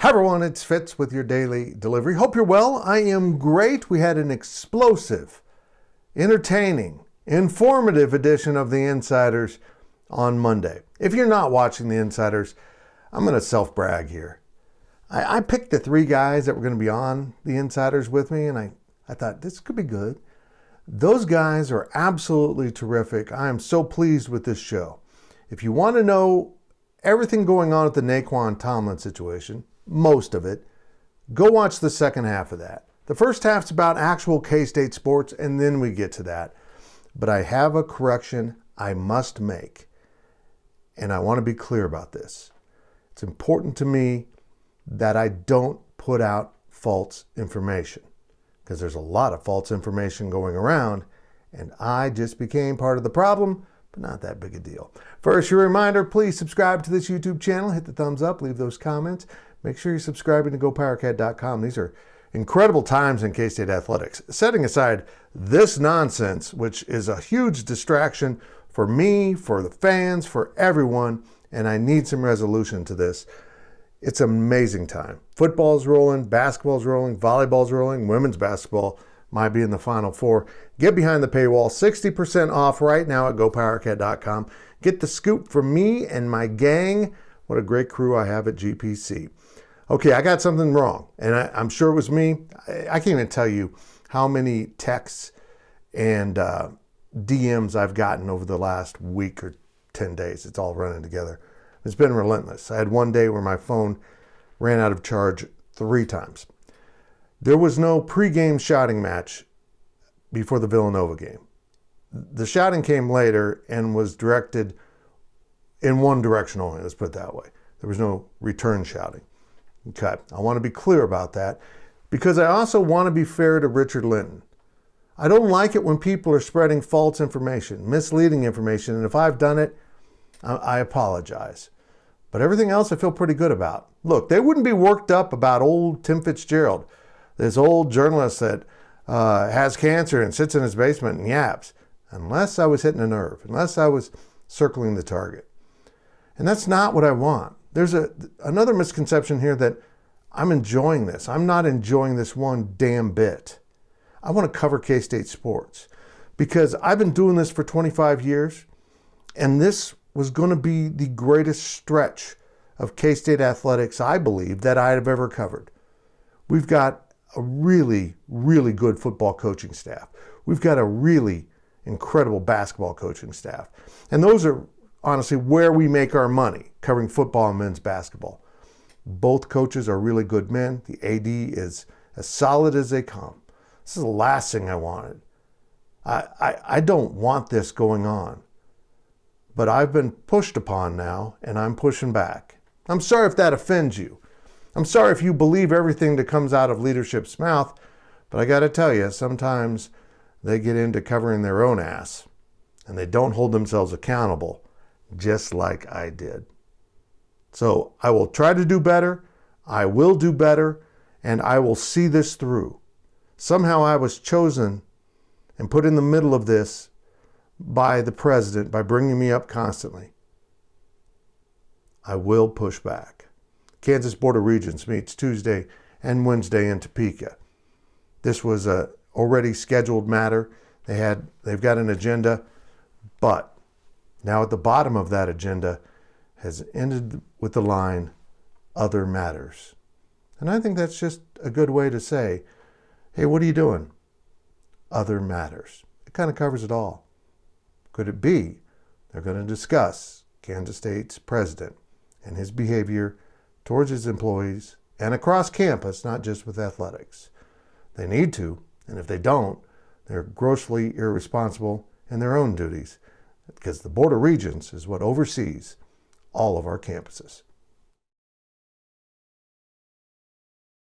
Hi everyone, it's Fitz with your daily delivery. Hope you're well. I am great. We had an explosive, entertaining, informative edition of The Insiders on Monday. If you're not watching The Insiders, I'm going to self-brag here. I picked the three guys that were going to be on The Insiders with me, and I thought this could be good. Those guys are absolutely terrific. I am so pleased with this show. If you want to know everything going on at the Naquan Tomlin situation, most of it, go watch the second half of that. The first half's about actual K-State sports, and then we get to that. But I have a correction I must make, and I want to be clear about this. It's important to me that I don't put out false information, because there's a lot of false information going around, and I just became part of the problem, but not that big a deal. First, your reminder, please subscribe to this YouTube channel, hit the thumbs up, leave those comments. Make sure you're subscribing to GoPowercat.com. These are incredible times in K-State athletics. Setting aside this nonsense, which is a huge distraction for me, for the fans, for everyone, and I need some resolution to this. It's an amazing time. Football's rolling, basketball's rolling, volleyball's rolling, women's basketball might be in the Final Four. Get behind the paywall, 60% off right now at GoPowercat.com. Get the scoop from me and my gang. What a great crew I have at GPC. Okay, I got something wrong, and I'm sure it was me. I can't even tell you how many texts and DMs I've gotten over the last week or 10 days. It's all running together. It's been relentless. I had one day where my phone ran out of charge 3 times. There was no pregame shouting match before the Villanova game. The shouting came later and was directed in one direction only, let's put it that way. There was no return shouting. Okay, I want to be clear about that because I also want to be fair to Richard Linton. I don't like it when people are spreading false information, misleading information, and if I've done it, I apologize. But everything else I feel pretty good about. Look, they wouldn't be worked up about old Tim Fitzgerald, this old journalist that has cancer and sits in his basement and yaps, unless I was hitting a nerve, unless I was circling the target. And that's not what I want. There's another misconception here that I'm enjoying this. I'm not enjoying this one damn bit. I want to cover K-State sports because I've been doing this for 25 years, and this was going to be the greatest stretch of K-State athletics, I believe, that I have ever covered. We've got a really, really good football coaching staff. We've got a really incredible basketball coaching staff. And those are honestly where we make our money, covering football and men's basketball. Both coaches are really good men. The AD is as solid as they come. This is the last thing I wanted. I don't want this going on. But I've been pushed upon now, and I'm pushing back. I'm sorry if that offends you. I'm sorry if you believe everything that comes out of leadership's mouth, but I got to tell you, sometimes they get into covering their own ass, and they don't hold themselves accountable, just like I did. So I will try to do better, I will do better, and I will see this through. Somehow I was chosen and put in the middle of this by the president, by bringing me up constantly. I will push back. Kansas Board of Regents meets Tuesday and Wednesday in Topeka. This was a already scheduled matter. They've got an agenda, but now at the bottom of that agenda has ended with the line, other matters. And I think that's just a good way to say, hey, what are you doing? Other matters. It kind of covers it all. Could it be they're going to discuss Kansas State's president and his behavior towards his employees and across campus, not just with athletics? They need to, and if they don't, they're grossly irresponsible in their own duties, because the Board of Regents is what oversees all of our campuses.